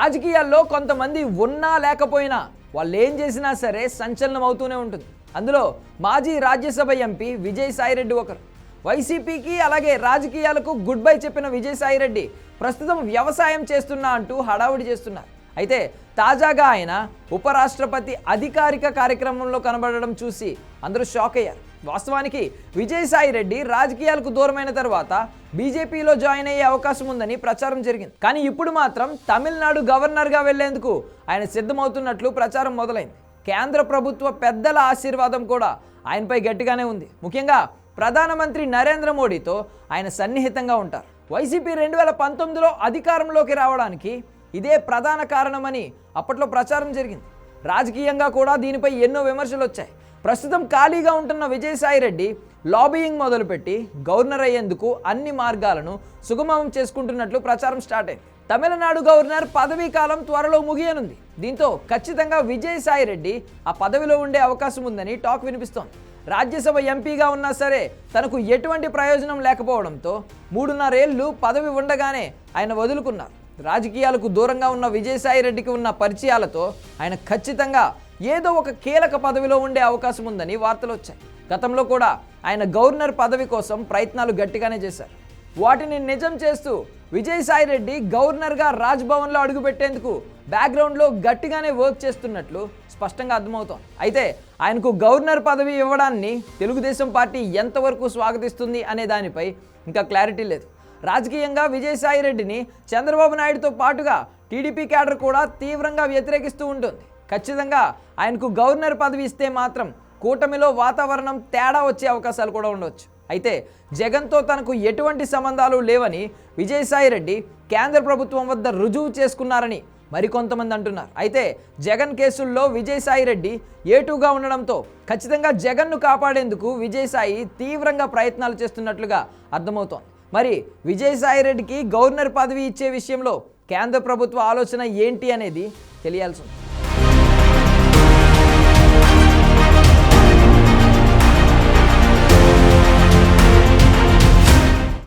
రాజకీయాల్లో కొంతమంది ఉన్నా లేకపోయినా వాళ్ళు ఏం చేసినా సరే సంచలనం అవుతూనే ఉంటుంది. అందులో మాజీ రాజ్యసభ ఎంపీ విజయసాయిరెడ్డి ఒకరు. వైసీపీకి అలాగే రాజకీయాలకు గుడ్ బై చెప్పిన విజయసాయిరెడ్డి ప్రస్తుతం వ్యవసాయం చేస్తున్నా అంటూ హడావుడి చేస్తున్నారు. అయితే తాజాగా ఆయన ఉపరాష్ట్రపతి అధికారిక కార్యక్రమంలో కనబడడం చూసి అందరూ షాక్ అయ్యారు. వాస్తవానికి విజయసాయిరెడ్డి రాజకీయాలకు దూరమైన తర్వాత బీజేపీలో జాయిన్ అయ్యే అవకాశం ఉందని ప్రచారం జరిగింది. కానీ ఇప్పుడు మాత్రం తమిళనాడు గవర్నర్గా వెళ్లేందుకు ఆయన సిద్ధమవుతున్నట్లు ప్రచారం మొదలైంది. కేంద్ర ప్రభుత్వ పెద్దల ఆశీర్వాదం కూడా ఆయనపై గట్టిగానే ఉంది. ముఖ్యంగా ప్రధానమంత్రి నరేంద్ర మోడీతో ఆయన సన్నిహితంగా ఉంటారు. వైసీపీ 2019లో అధికారంలోకి రావడానికి ఇదే ప్రధాన కారణమని అప్పట్లో ప్రచారం జరిగింది. రాజకీయంగా కూడా దీనిపై ఎన్నో విమర్శలు వచ్చాయి. ప్రస్తుతం ఖాళీగా ఉంటున్న విజయసాయిరెడ్డి లాబియింగ్ మొదలుపెట్టి గవర్నర్ అయ్యేందుకు అన్ని మార్గాలను సుగమం చేసుకుంటున్నట్లు ప్రచారం స్టార్ట్ అయింది. తమిళనాడు గవర్నర్ పదవీ కాలం త్వరలో ముగియనుంది. దీంతో ఖచ్చితంగా విజయసాయిరెడ్డి ఆ పదవిలో ఉండే అవకాశం ఉందని టాక్ వినిపిస్తోంది. రాజ్యసభ ఎంపీగా ఉన్నా సరే తనకు ఎటువంటి ప్రయోజనం లేకపోవడంతో 3.5 ఏళ్లు పదవి ఉండగానే ఆయన వదులుకున్నారు. రాజకీయాలకు దూరంగా ఉన్న విజయసాయిరెడ్డికి ఉన్న పరిచయాలతో ఆయన ఖచ్చితంగా ఏదో ఒక కీలక పదవిలో ఉండే అవకాశం ఉందని వార్తలు వచ్చాయి. గతంలో కూడా ఆయన గవర్నర్ పదవి కోసం ప్రయత్నాలు గట్టిగానే చేశారు. వాటిని నిజం చేస్తూ విజయసాయిరెడ్డి గవర్నర్గా రాజ్భవన్లో అడుగుపెట్టేందుకు బ్యాక్గ్రౌండ్లో గట్టిగానే వర్క్ చేస్తున్నట్లు స్పష్టంగా అర్థమవుతోంది. అయితే ఆయనకు గవర్నర్ పదవి ఇవ్వడాన్ని తెలుగుదేశం పార్టీ ఎంతవరకు స్వాగతిస్తుంది అనే దానిపై ఇంకా క్లారిటీ లేదు. రాజకీయంగా విజయసాయిరెడ్డిని చంద్రబాబు నాయుడుతో పాటుగా టీడీపీ క్యాడర్ కూడా తీవ్రంగా వ్యతిరేకిస్తూ ఉంటుంది. ఖచ్చితంగా ఆయనకు గవర్నర్ పదవి ఇస్తే మాత్రం కూటమిలో వాతావరణం తేడా వచ్చే అవకాశాలు కూడా ఉండవచ్చు. అయితే జగన్తో తనకు ఎటువంటి సంబంధాలు లేవని విజయసాయిరెడ్డి కేంద్ర ప్రభుత్వం వద్ద రుజువు చేసుకున్నారని మరికొంతమంది అంటున్నారు. అయితే జగన్ కేసుల్లో విజయసాయిరెడ్డి ఏటూగా ఉండడంతో ఖచ్చితంగా జగన్ను కాపాడేందుకు విజయసాయి తీవ్రంగా ప్రయత్నాలు చేస్తున్నట్లుగా అర్థమవుతోంది. మరి విజయసాయిరెడ్డికి గవర్నర్ పదవి ఇచ్చే విషయంలో కేంద్ర ప్రభుత్వ ఆలోచన ఏంటి అనేది తెలియాల్సి ఉంది.